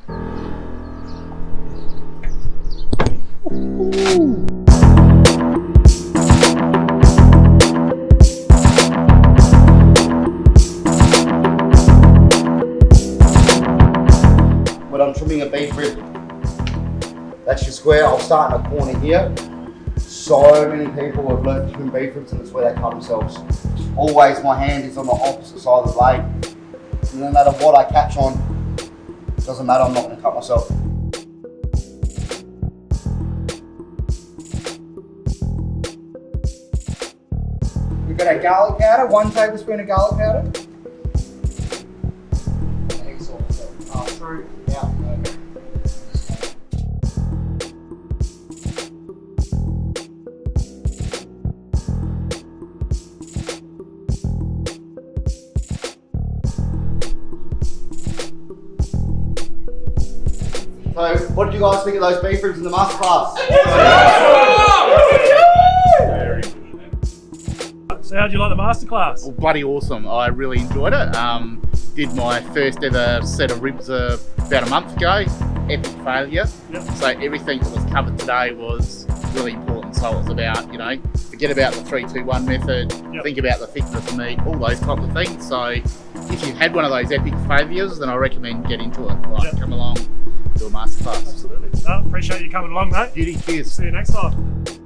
Ooh. When I'm trimming a beef rib, that's your square. I'll start in a corner here. So many people have learned to trim beef ribs and that's where they cut themselves. Always my hand is on the opposite side of the blade. And no matter what I catch on, it doesn't matter, I'm not going to cut myself. We've got our garlic powder, 1 tablespoon of garlic powder. So, what did you guys think of those beef ribs in the masterclass? Very good. So, how'd you like the masterclass? Well, bloody awesome. I really enjoyed it. Did my first ever set of ribs about a month ago. Epic failure. Yep. So everything that was covered today was really important. So it was about, forget about the 3-2-1 method, Yep. think about the thickness of meat, all those type of things. So if you've had one of those epic failures, then I recommend get into it. Like, Yep. come along, do a masterclass. Absolutely. No, appreciate you coming along, mate. Beauty, cheers. See you next time.